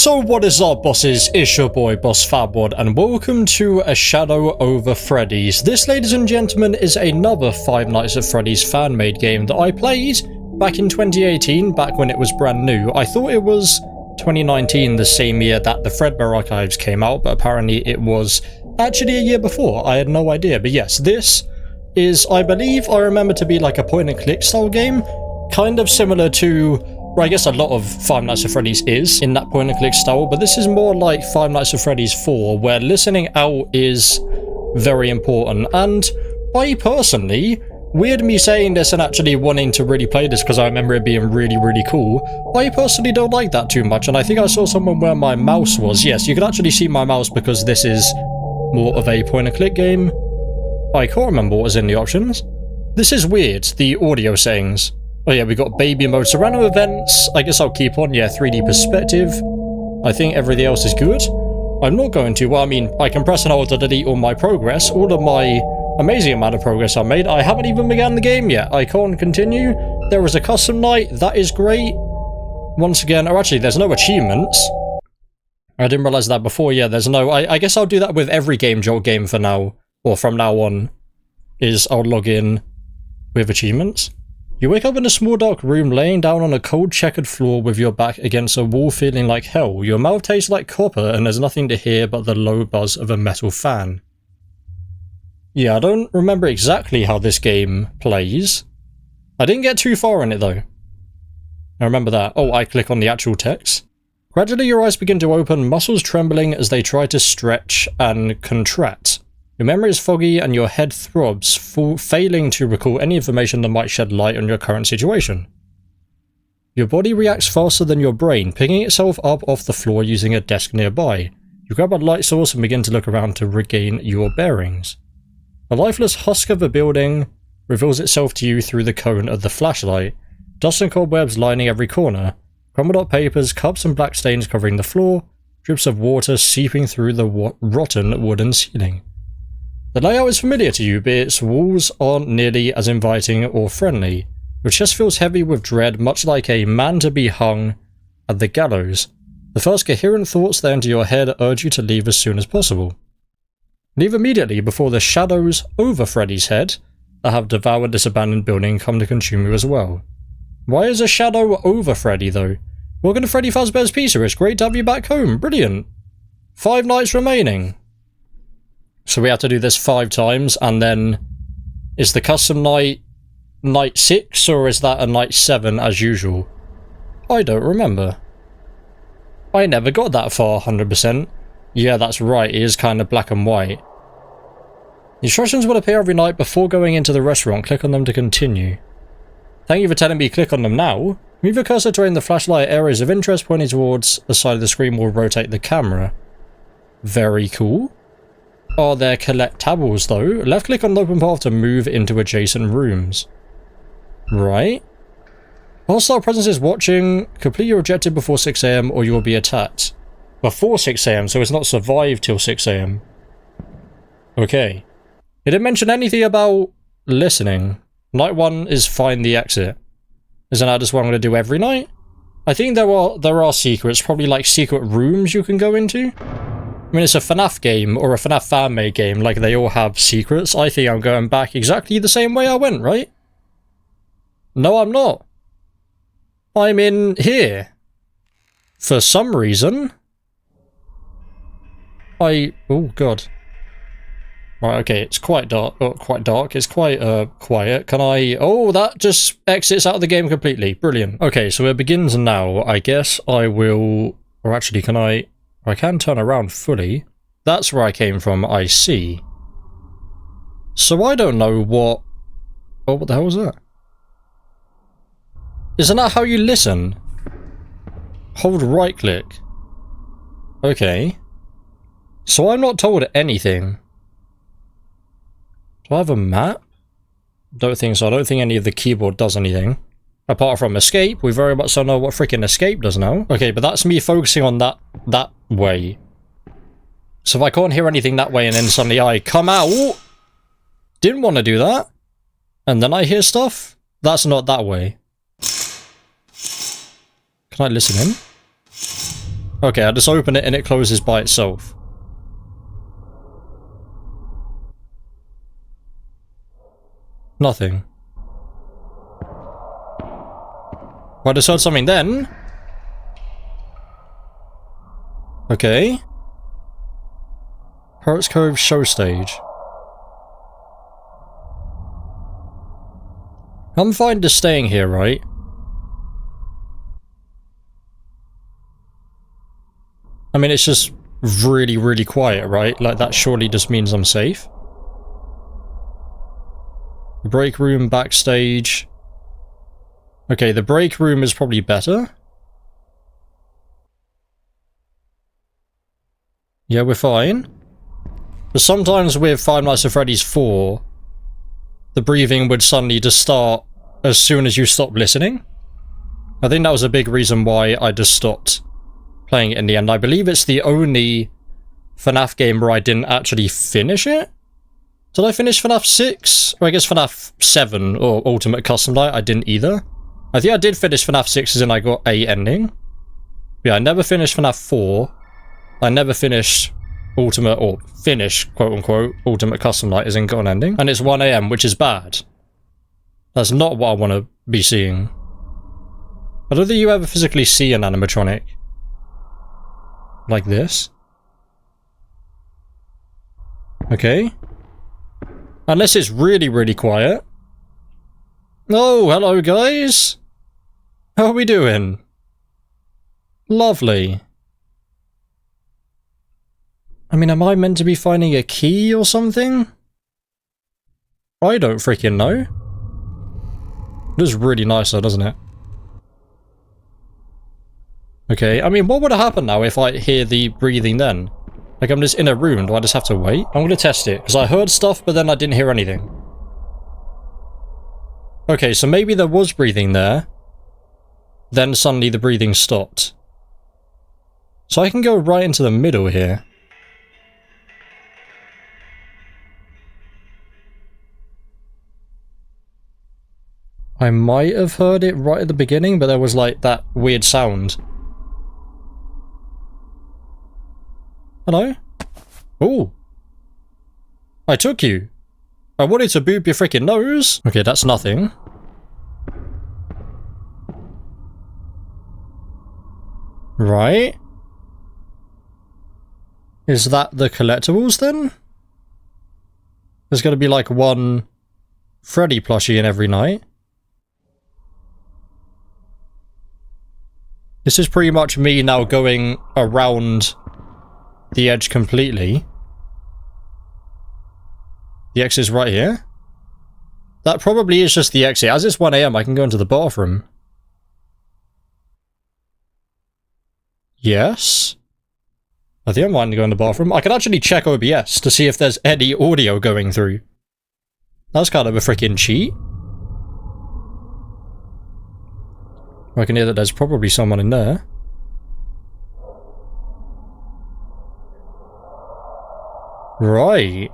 So what is up, bosses? It's your boy Boss Fatwod and welcome to A Shadow Over Freddy's. This, ladies and gentlemen, is another Five Nights at Freddy's fan-made game that I played back in 2018, back when it was brand new. I thought it was 2019, the same year that the Fredbear Archives came out, but apparently it was actually a year before. I had no idea. But yes, this is, I believe I remember to be like a point-and-click style game, kind of similar to, well, I guess a lot of Five Nights at Freddy's is in that point-and-click style, but this is more like Five Nights at Freddy's 4, where listening out is very important. And I personally, weird me saying this and actually wanting to really play this because I remember it being really, really cool, I personally don't like that too much, and I think I saw someone where my mouse was. Yes, you can actually see my mouse because this is more of a point-and-click game. I can't remember what was in the options. This is weird, the audio settings. Oh yeah, we got baby mode, random events. I guess I'll keep on, yeah, 3D perspective. I think everything else is good. I'm not going to, well, I mean, I can press and hold to delete all my progress, all of my amazing amount of progress I made. I haven't even begun the game yet. I can't continue. There is a custom night, that is great. Once again, oh actually, there's no achievements. I didn't realize that before, yeah, there's no, I guess I'll do that with every Game Jolt game for now, or from now on, is I'll log in with achievements. You wake up in a small dark room laying down on a cold checkered floor with your back against a wall feeling like hell. Your mouth tastes like copper and there's nothing to hear but the low buzz of a metal fan. Yeah, I don't remember exactly how this game plays. I didn't get too far in it though. I remember that. Oh, I click on the actual text. Gradually your eyes begin to open, muscles trembling as they try to stretch and contract. Your memory is foggy and your head throbs, failing to recall any information that might shed light on your current situation. Your body reacts faster than your brain, picking itself up off the floor using a desk nearby. You grab a light source and begin to look around to regain your bearings. A lifeless husk of a building reveals itself to you through the cone of the flashlight, dust and cobwebs lining every corner, crumbled up papers, cups and black stains covering the floor, drips of water seeping through the rotten wooden ceiling. The layout is familiar to you, but its walls aren't nearly as inviting or friendly. Your chest feels heavy with dread, much like a man to be hung at the gallows. The first coherent thoughts that enter your head urge you to leave as soon as possible. Leave immediately before the shadows over Freddy's head that have devoured this abandoned building come to consume you as well. Why is a shadow over Freddy though? Welcome to Freddy Fazbear's Pizza, it's great to have you back home, brilliant. 5 nights remaining. So we have to do this 5 times, and then is the custom night 6, or is that a night 7 as usual? I don't remember. I never got that far 100%. Yeah, that's right, it is kind of black and white. The instructions will appear every night before going into the restaurant. Click on them to continue. Thank you for telling me click on them now. Move your cursor to aim the flashlight. Areas of interest pointing towards the side of the screen will rotate the camera. Very cool. Are there collectables though? Left click on the open path to move into adjacent rooms. Right. Hostile presence is watching. Complete your objective before 6 AM or you will be attacked. Before 6 AM, so it's not survive till 6 AM. Okay. It didn't mention anything about listening. Night 1 is find the exit. Isn't that just what I'm going to do every night? I think there are secrets, probably like secret rooms you can go into. I mean, it's a FNAF game, or a FNAF fan-made game, like they all have secrets. I think I'm going back exactly the same way I went, right? No, I'm not. I'm in here. For some reason. Oh god. Right, okay, it's quite dark. Oh, quite dark. It's quite, quiet. Can I... Oh, that just exits out of the game completely. Brilliant. Okay, so it begins now. I guess I will... Or actually, can I... I can turn around fully. That's where I came from, I see. So I don't know what... Oh, what the hell was that? Isn't that how you listen? Hold right click. Okay. So I'm not told anything. Do I have a map? Don't think so. I don't think any of the keyboard does anything. Apart from escape, we very much don't know what freaking escape does now. Okay, but that's me focusing on that way. So if I can't hear anything that way and then suddenly I come out, didn't want to do that, and then I hear stuff, that's not that way. Can I listen in? Okay, I just open it and it closes by itself. Nothing. Well, I just heard something then. Okay. Pirates Cove show stage. I'm fine just staying here, right? I mean, it's just really, really quiet, right? Like, that surely just means I'm safe. The break room, backstage. Okay, the break room is probably better. Yeah, we're fine. But sometimes with Five Nights at Freddy's 4, the breathing would suddenly just start as soon as you stop listening. I think that was a big reason why I just stopped playing it in the end. I believe it's the only FNAF game where I didn't actually finish it. Did I finish FNAF 6? Or I guess FNAF 7 or Ultimate Custom Night? I didn't either. I think I did finish FNAF 6 as in I got a ending. Yeah, I never finished FNAF 4. I never finished Ultimate, or finish, quote unquote, Ultimate Custom Night as in got an ending. And it's 1 AM, which is bad. That's not what I want to be seeing. I don't think you ever physically see an animatronic like this. Okay. Unless it's really, really quiet. Oh, hello guys! How are we doing? Lovely. I mean, am I meant to be finding a key or something? I don't freaking know. It is really nice though, doesn't it? Okay, I mean, what would have happened now if I hear the breathing then? Like, I'm just in a room, do I just have to wait? I'm gonna test it, because I heard stuff, but then I didn't hear anything. Okay, so maybe there was breathing there. Then suddenly the breathing stopped. So I can go right into the middle here. I might have heard it right at the beginning, but there was like that weird sound. Hello? Ooh. I took you. I wanted to boop your freaking nose. Okay, that's nothing. Right. Is that the collectibles then? There's gonna be like one Freddy plushie in every night. This is pretty much me now going around the edge completely. The exit is right here. That probably is just the exit. As it's 1 AM, I can go into the bathroom. Yes. I think I might go in the bathroom. I can actually check OBS to see if there's any audio going through. That's kind of a freaking cheat. I can hear that there's probably someone in there. Right.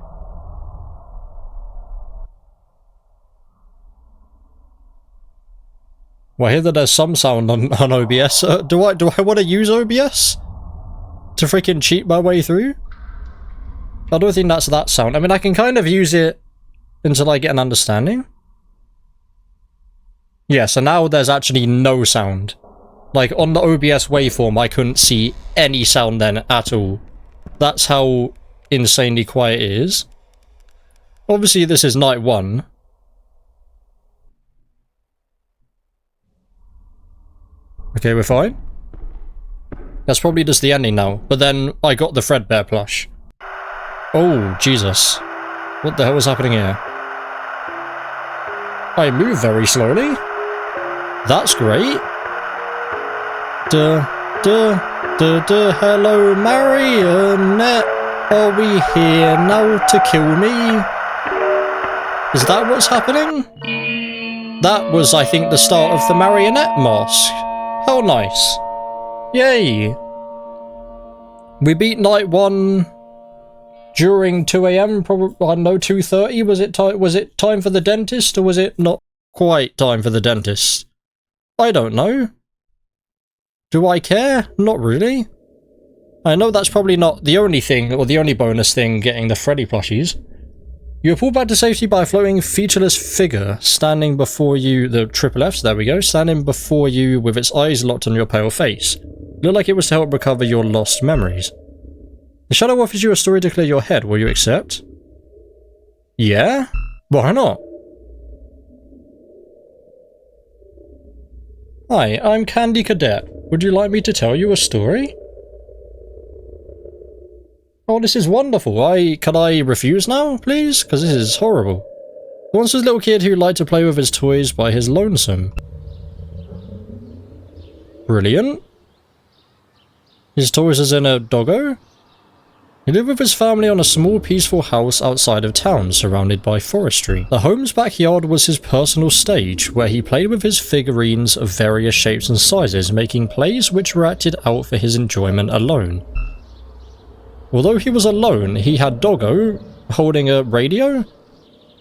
Well, I hear that there's some sound on OBS. Do I want to use OBS? To freaking cheat my way through? I don't think that's that sound. I mean, I can kind of use it until I get an understanding. Yeah, so now there's actually no sound. Like, on the OBS waveform, I couldn't see any sound then at all. That's how insanely quiet it is. Obviously, this is night 1. Okay, we're fine. That's probably just the ending now. But then, I got the Fredbear plush. Oh, Jesus. What the hell is happening here? I move very slowly. That's great. Hello, Marionette. Are we here now to kill me? Is that what's happening? That was, I think, the start of the Marionette mask. How nice. Yay. We beat night 1 during 2 AM, probably, I don't know, 2:30. Was it time for the dentist, or was it not quite time for the dentist? I don't know. Do I care? Not really. I know that's probably not the only thing, or the only bonus thing getting the Freddy plushies. You are pulled back to safety by a floating featureless figure standing before you, the triple Fs, there we go, standing before you with its eyes locked on your pale face. Looked like it was to help recover your lost memories. The shadow offers you a story to clear your head. Will you accept? Yeah? Why not? Hi, I'm Candy Cadet. Would you like me to tell you a story? Oh, this is wonderful. Can I refuse now, please? Because this is horrible. Once was a little kid who liked to play with his toys by his lonesome. Brilliant. His toys as in a doggo? He lived with his family on a small peaceful house outside of town, surrounded by forestry. The home's backyard was his personal stage, where he played with his figurines of various shapes and sizes, making plays which were acted out for his enjoyment alone. Although he was alone, he had Doggo holding a radio.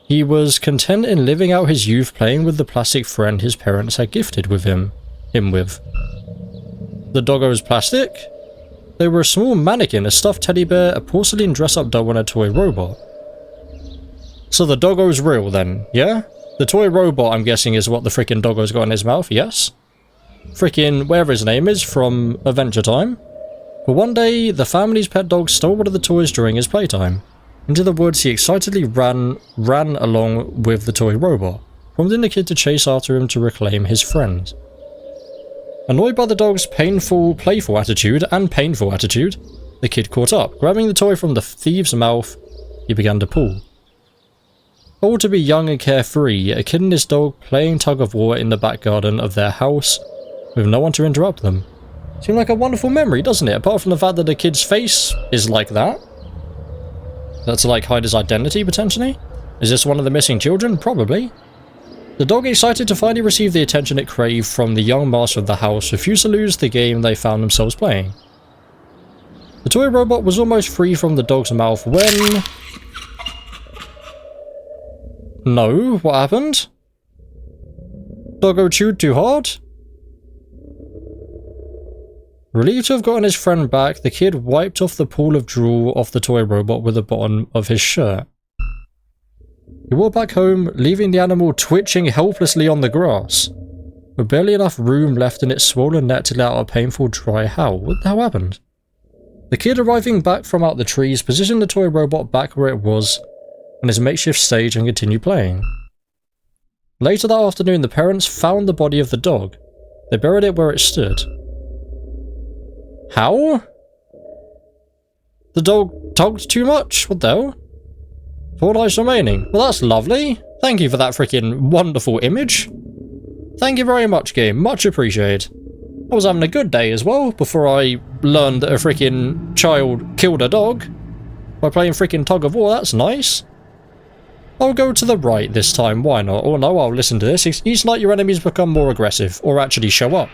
He was content in living out his youth playing with the plastic friend his parents had gifted with him with. The Doggo's plastic? They were a small mannequin, a stuffed teddy bear, a porcelain dress-up doll and a toy robot. So the Doggo's real then, yeah? The toy robot, I'm guessing, is what the freaking Doggo's got in his mouth, yes? Freaking whatever his name is from Adventure Time. But one day, the family's pet dog stole one of the toys during his playtime. Into the woods, he excitedly ran along with the toy robot, prompting the kid to chase after him to reclaim his friend. Annoyed by the dog's playful attitude, the kid caught up. Grabbing the toy from the thief's mouth, he began to pull. Old to be young and carefree, a kid and his dog playing tug-of-war in the back garden of their house, with no one to interrupt them. Seemed like a wonderful memory, doesn't it? Apart from the fact that the kid's face is like that. That's to like hide his identity, potentially? Is this one of the missing children? Probably. The dog, excited to finally receive the attention it craved from the young master of the house, refused to lose the game they found themselves playing. The toy robot was almost free from the dog's mouth when... No, what happened? Doggo chewed too hard? Relieved to have gotten his friend back, the kid wiped off the pool of drool off the toy robot with the bottom of his shirt. He walked back home, leaving the animal twitching helplessly on the grass, with barely enough room left in its swollen neck to let out a painful dry howl. What the hell happened? The kid, arriving back from out the trees, positioned the toy robot back where it was on his makeshift stage and continued playing. Later that afternoon, the parents found the body of the dog. They buried it where it stood. How? The dog tugged too much? What the hell? 4 lives remaining. Well, that's lovely. Thank you for that freaking wonderful image. Thank you very much, game. Much appreciated. I was having a good day as well before I learned that a freaking child killed a dog by playing freaking tug of war. That's nice. I'll go to the right this time. Why not? Or no, I'll listen to this. Each night your enemies become more aggressive or actually show up.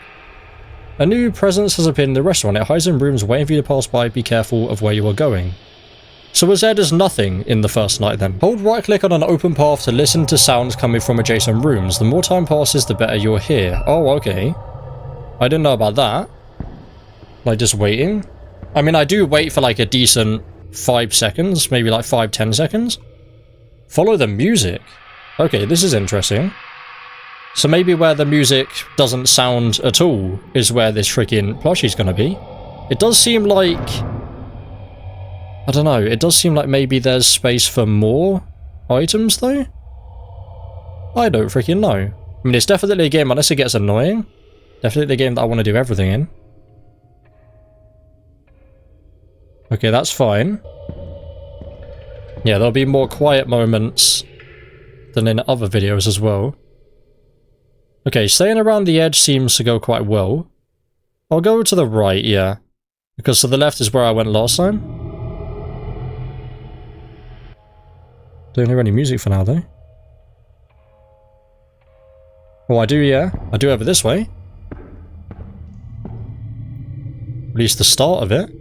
A new presence has appeared in the restaurant. It hides in rooms waiting for you to pass by. Be careful of where you are going. So was there just nothing in the first night then? Hold right click on an open path to listen to sounds coming from adjacent rooms. The more time passes, the better you'll hear. Oh, okay. I didn't know about that. Like just waiting? I mean, I do wait for like a decent 5 seconds, maybe like 5-10 seconds. Follow the music. Okay, this is interesting. So maybe where the music doesn't sound at all is where this freaking plushie's gonna be. It does seem like... I don't know, it does seem like maybe there's space for more items though? I don't freaking know. I mean, it's definitely a game, unless it gets annoying. Definitely a game that I want to do everything in. Okay, that's fine. Yeah, there'll be more quiet moments than in other videos as well. Okay, staying around the edge seems to go quite well. I'll go to the right, yeah. Because to the left is where I went last time. Don't hear any music for now, though. Oh, I do, yeah. I do have it this way. At least the start of it.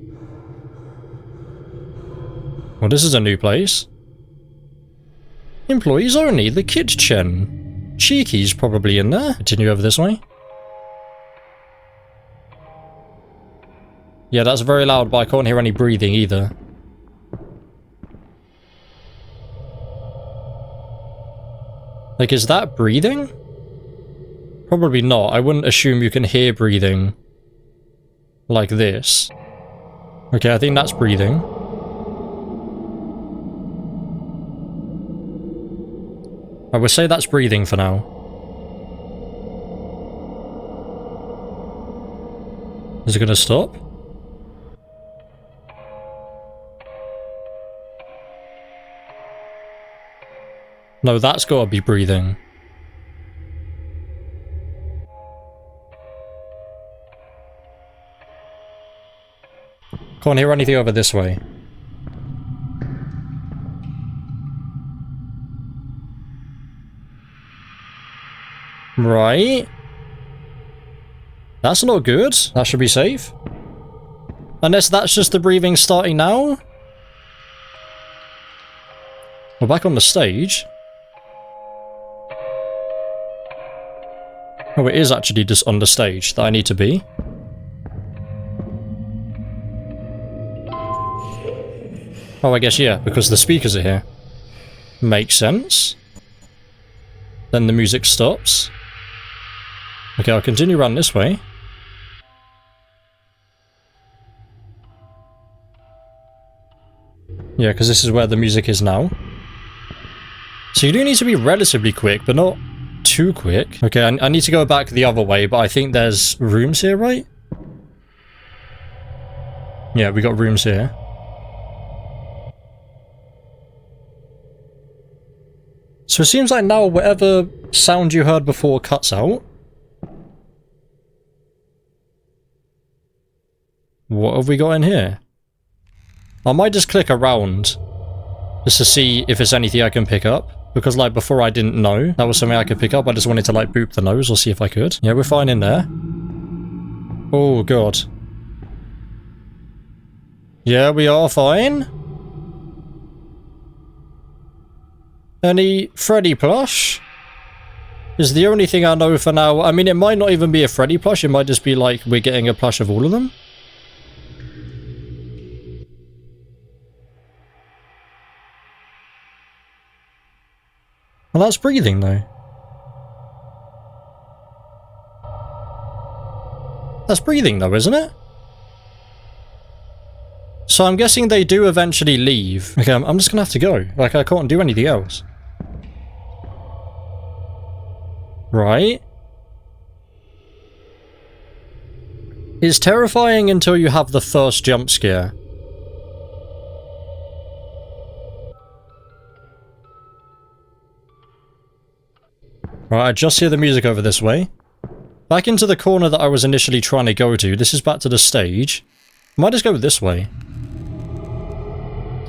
Well, this is a new place. Employees only, the kitchen. Cheeky's probably in there. Continue over this way. Yeah, that's very loud, but I can't hear any breathing either. Like, is that breathing? Probably not. I wouldn't assume you can hear breathing like this. Okay, I think that's breathing. I would say that's breathing for now. Is it gonna stop? No, that's gotta be breathing. Can't hear anything over this way. Right. That's not good. That should be safe. Unless that's just the breathing starting now. We're back on the stage. Oh, it is actually just on the stage that I need to be. Oh, I guess, yeah, because the speakers are here. Makes sense. Then the music stops. Okay, I'll continue around this way. Yeah, because this is where the music is now. So you do need to be relatively quick, but not too quick. Okay, I need to go back the other way, but I think there's rooms here, right? Yeah, we got rooms here. So it seems like now whatever sound you heard before cuts out. What have we got in here? I might just click around just to see if there's anything I can pick up. Because, like, before I didn't know that was something I could pick up. I just wanted to, like, boop the nose or see if I could. Yeah, we're fine in there. Oh, God. Yeah, we are fine. Any Freddy plush? Is the only thing I know for now. I mean, it might not even be a Freddy plush. It might just be, like, we're getting a plush of all of them. Well, that's breathing, though. That's breathing, though, isn't it? So I'm guessing they do eventually leave. Okay, I'm just gonna have to go. Like, I can't do anything else. Right? It's terrifying until you have the first jump scare. Right, I just hear the music over this way. Back into the corner that I was initially trying to go to. This is back to the stage. I might just go this way.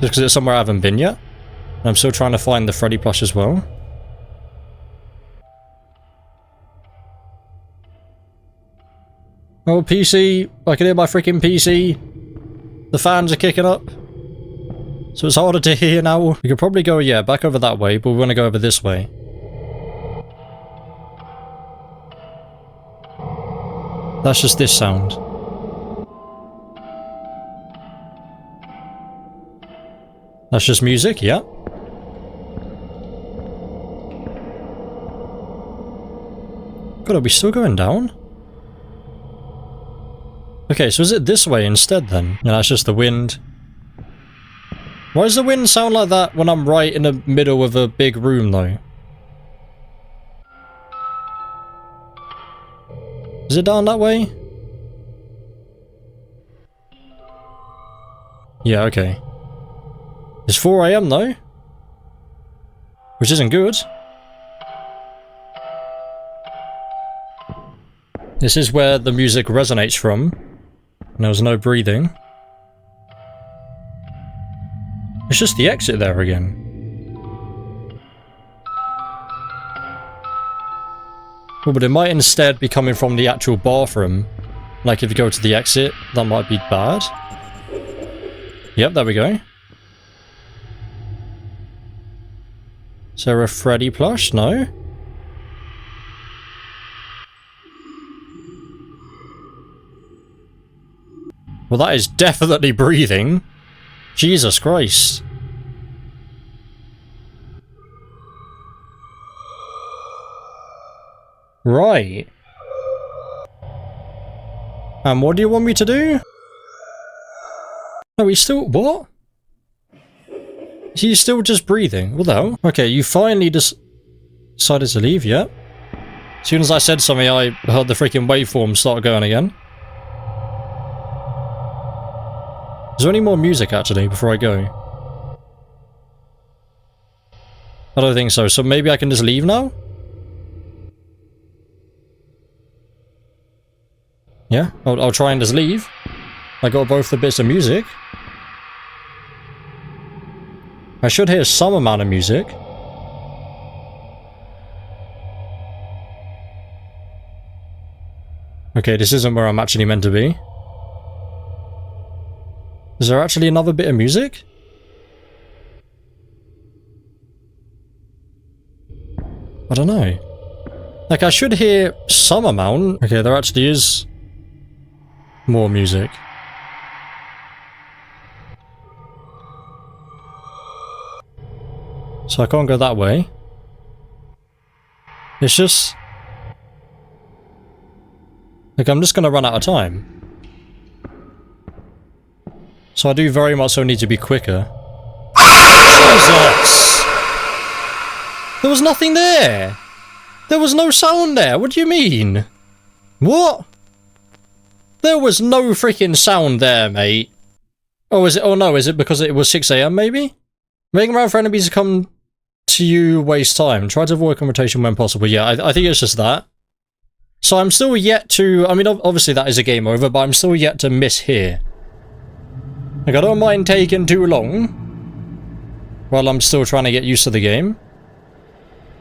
Just because it's somewhere I haven't been yet. And I'm still trying to find the Freddy plush as well. Oh, PC. I can hear my freaking PC. The fans are kicking up. So it's harder to hear now. We could probably go, yeah, back over that way, but we want to go over this way. That's just this sound. That's just music, yeah. God, are we still going down? Okay, so is it this way instead then? Yeah, that's just the wind. Why does the wind sound like that when I'm right in the middle of a big room though? Is it down that way? Yeah, okay. It's 4 AM though. Which isn't good. This is where the music resonates from. And there was no breathing. It's just the exit there again. Well, but it might instead be coming from the actual bathroom. Like if you go to the exit, that might be bad. Yep, there we go. Is there a Freddy plush? No. Well, that is definitely breathing. Jesus Christ. Right. And what do you want me to do? No, he's still... What? He's still just breathing. What the hell? Okay, you finally just decided to leave, yeah? As soon as I said something, I heard the freaking waveform start going again. Is there any more music, actually, before I go? I don't think so, so maybe I can just leave now? Yeah, I'll try and just leave. I got both the bits of music. I should hear some amount of music. Okay, this isn't where I'm actually meant to be. Is there actually another bit of music? I don't know. Like, I should hear some amount. Okay, there actually is more music. So I can't go that way. It's just... like, I'm just gonna run out of time. So I do very much so need to be quicker. Jesus! There was nothing there! There was no sound there, what do you mean? What? There was no freaking sound there, mate. Oh, is it? Oh no, is it because it was 6 AM maybe? Making around for enemies to come to you waste time. Try to avoid confrontation when possible. Yeah, I think it's just that. So I'm still yet to... I mean, obviously that is a game over, but I'm still yet to miss here. Like, I don't mind taking too long while I'm still trying to get used to the game.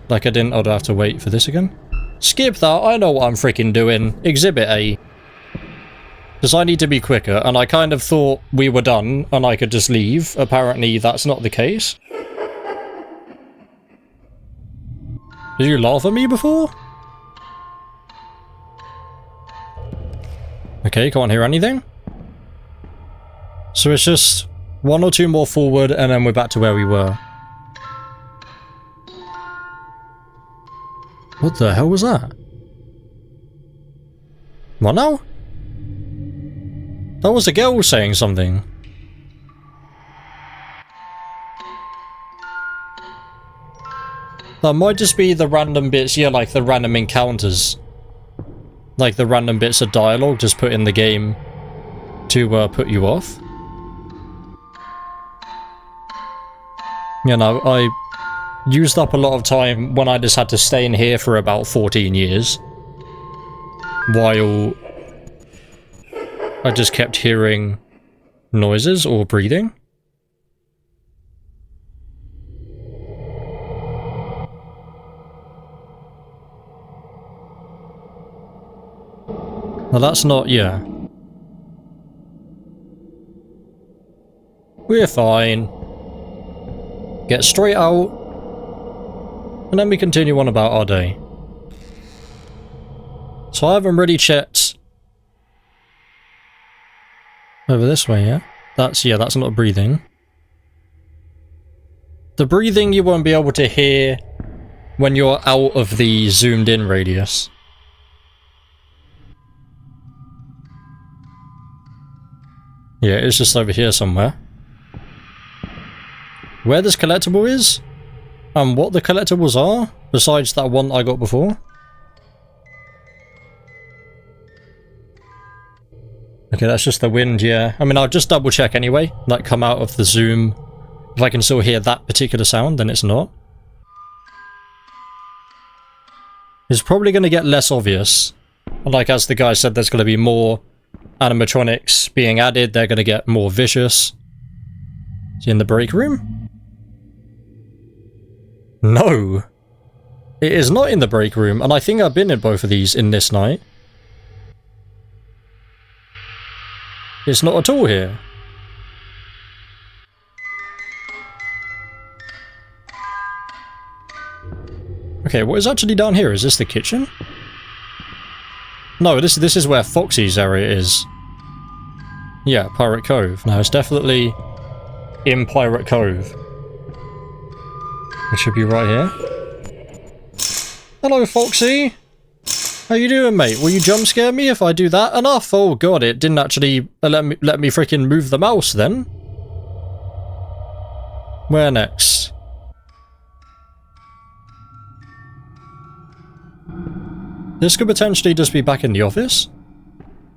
Like, I'd have to wait for this again. Skip that, I know what I'm freaking doing. Exhibit A. Because I need to be quicker, and I kind of thought we were done and I could just leave. Apparently that's not the case. Did you laugh at me before? Okay, can't hear anything. So it's just 1 or 2 more forward and then we're back to where we were. What the hell was that? What now? That was a girl saying something. That might just be the random bits, yeah, like the random encounters. Like the random bits of dialogue just put in the game to put you off. You know, I used up a lot of time when I just had to stay in here for about 14 years. While I just kept hearing noises or breathing. Well, that's not, yeah. We're fine. Get straight out. And then we continue on about our day. So I haven't really checked over this way, yeah? That's not breathing. The breathing you won't be able to hear when you're out of the zoomed in radius. Yeah, it's just over here somewhere. Where this collectible is, and what the collectibles are, besides that one I got before. Okay, that's just the wind, yeah. I mean, I'll just double check anyway, like come out of the zoom. If I can still hear that particular sound, then it's not. It's probably going to get less obvious. Like as the guy said, there's going to be more animatronics being added, they're going to get more vicious. Is he in the break room? No! It is not in the break room, and I think I've been in both of these in this night. It's not at all here. Okay, what is actually down here? Is this the kitchen? No, this is where Foxy's area is. Yeah, Pirate Cove. No, it's definitely in Pirate Cove. It should be right here. Hello, Foxy. How you doing, mate? Will you jump scare me if I do that enough? Oh god, it didn't actually let me freaking move the mouse then. Where next? This could potentially just be back in the office?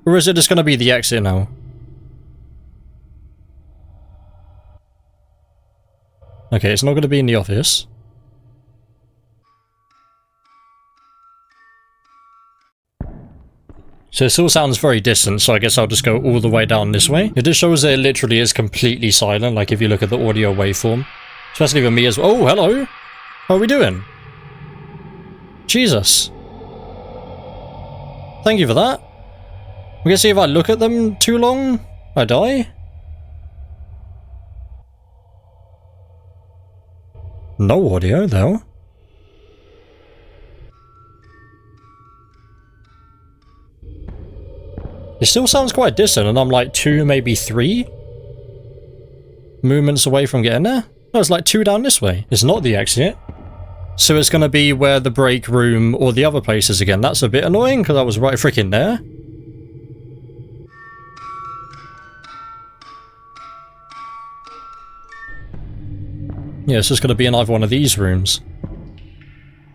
Or is it just going to be the exit now? Okay, it's not going to be in the office. So it still sounds very distant, so I guess I'll just go all the way down this way. It just shows that it literally is completely silent, like if you look at the audio waveform. Especially with me as well. Oh, hello! How are we doing? Jesus. Thank you for that. I guess if I look at them too long, I die? No audio, though. It still sounds quite distant, and I'm like 2, maybe 3 movements away from getting there. No, it's like 2 down this way. It's not the exit. So it's going to be where the break room or the other place is again. That's a bit annoying, because I was right freaking there. Yeah, it's just going to be in either one of these rooms.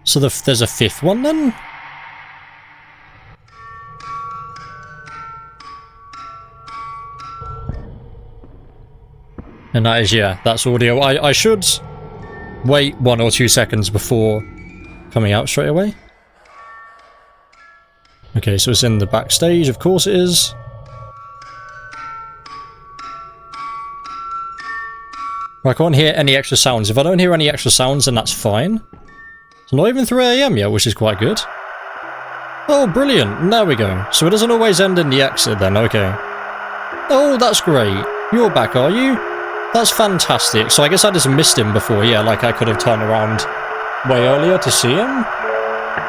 So there's a 5th one then? And that is, yeah, that's audio. I should wait 1 or 2 seconds before coming out straight away. Okay, so it's in the backstage, of course it is. I can't hear any extra sounds. If I don't hear any extra sounds, then that's fine. It's not even 3 AM yet, which is quite good. Oh, brilliant. There we go. So it doesn't always end in the exit then, okay. Oh, that's great. You're back, are you? That's fantastic. So I guess I just missed him before. Yeah, like I could have turned around way earlier to see him.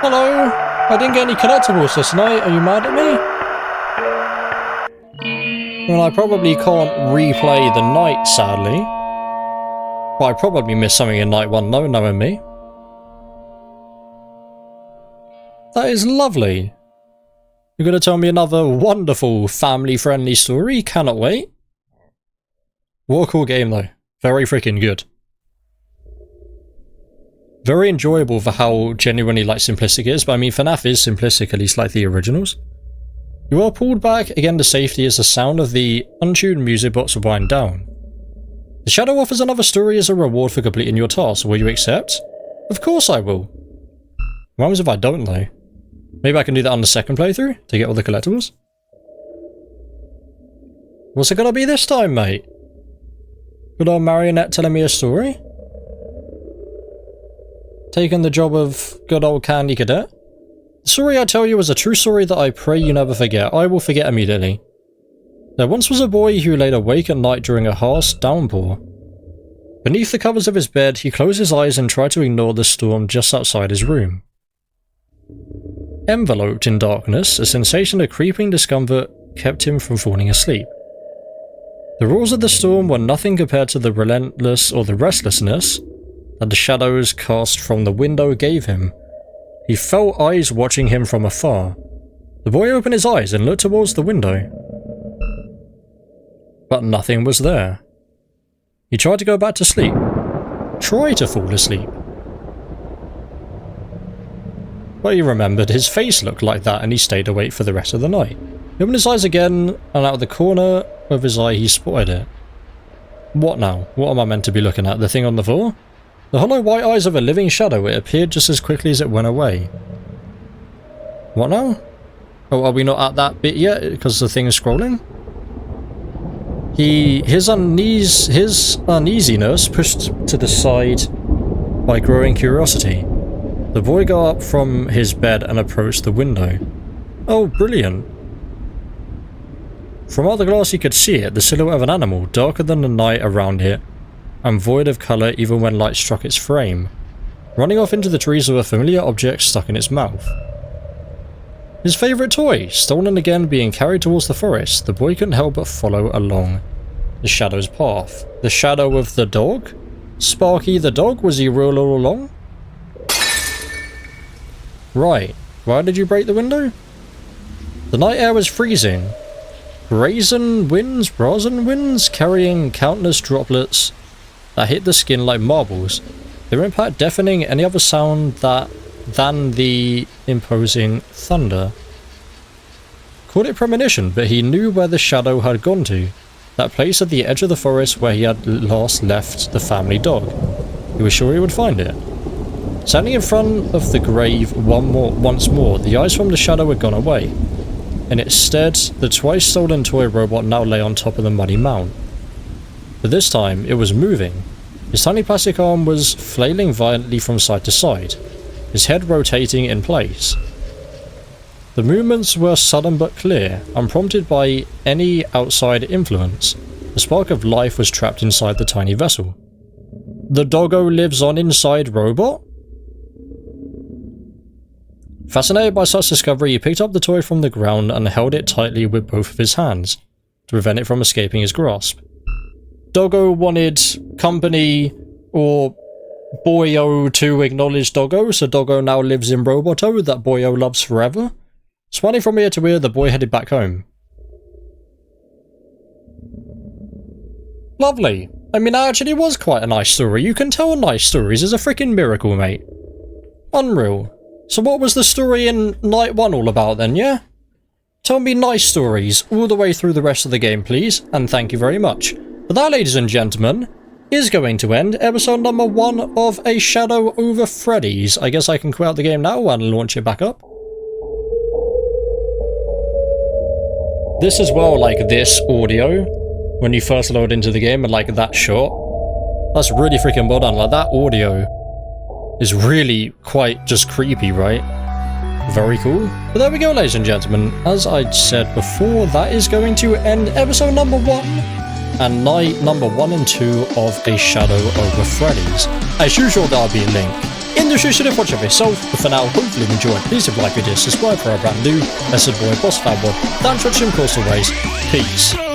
Hello. I didn't get any collectibles this night. Are you mad at me? Well, I probably can't replay the night, sadly. But I probably missed something in night 1, though, knowing me. That is lovely. You're going to tell me another wonderful family-friendly story? Cannot wait. What a cool game though. Very freaking good. Very enjoyable for how genuinely like simplistic it is, but I mean FNAF is simplistic, at least like the originals. You are pulled back again to safety as the sound of the untuned music box will wind down. The shadow offers another story as a reward for completing your task. Will you accept? Of course I will. What happens if I don't though? Maybe I can do that on the second playthrough to get all the collectibles? What's it gonna be this time, mate? Good old marionette telling me a story? Taking the job of good old candy cadet? The story I tell you is a true story that I pray you never forget. I will forget immediately. There once was a boy who laid awake at night during a harsh downpour. Beneath the covers of his bed, he closed his eyes and tried to ignore the storm just outside his room. Enveloped in darkness, a sensation of creeping discomfort kept him from falling asleep. The roars of the storm were nothing compared to the relentless or the restlessness that the shadows cast from the window gave him. He felt eyes watching him from afar. The boy opened his eyes and looked towards the window. But nothing was there. He tried to go back to sleep. Try to fall asleep. But he remembered his face looked like that and he stayed awake for the rest of the night. He opened his eyes again, and out of the corner of his eye he spotted it. What now? What am I meant to be looking at? The thing on the floor? The hollow white eyes of a living shadow. It appeared just as quickly as it went away. What now? Oh, are we not at that bit yet? Because the thing is scrolling? His uneasiness pushed to the side by growing curiosity. The boy got up from his bed and approached the window. Oh, brilliant. From out the glass he could see it, the silhouette of an animal, darker than the night around it, and void of colour even when light struck its frame, running off into the trees with a familiar object stuck in its mouth. His favourite toy, stolen again, being carried towards the forest. The boy couldn't help but follow along the shadow's path. The shadow of the dog? Sparky the dog? Was he real all along? Right. Why did you break the window? The night air was freezing. Brazen winds carrying countless droplets that hit the skin like marbles. Their impact deafening any other sound than the imposing thunder. Called it premonition, but he knew where the shadow had gone to. That place at the edge of the forest where he had last left the family dog. He was sure he would find it. Standing in front of the grave once more, the eyes from the shadow had gone away. And instead, the twice stolen toy robot now lay on top of the muddy mound. But this time, it was moving. His tiny plastic arm was flailing violently from side to side, his head rotating in place. The movements were sudden but clear, unprompted by any outside influence. A spark of life was trapped inside the tiny vessel. The doggo lives on inside robot? Fascinated by such discovery, he picked up the toy from the ground and held it tightly with both of his hands, to prevent it from escaping his grasp. Doggo wanted company, or Boyo to acknowledge Doggo, so Doggo now lives in Roboto that Boyo loves forever. Smiling from ear to ear, the boy headed back home. Lovely. I mean, that actually was quite a nice story. You can tell nice stories is a freaking miracle, mate. Unreal. So what was the story in Night 1 all about then, yeah? Tell me nice stories all the way through the rest of the game, please, and thank you very much. But that, ladies and gentlemen, is going to end episode number 1 of A Shadow Over Freddy's. I guess I can quit out the game now and launch it back up. This as well, like this audio, when you first load into the game and like that shot, that's really freaking well done. Like that audio is really quite just creepy, right? Very cool. But there we go, ladies and gentlemen. As I said before, that is going to end episode number 1 and night number 1 and 2 of A Shadow Over Freddy's. As usual, there'll be a link in the description if watch it yourself. But for now, hopefully you enjoyed. Please like, video, subscribe for our brand new. That's the boy, Boss Fatwod. Thanks for watching, of course, always. Peace.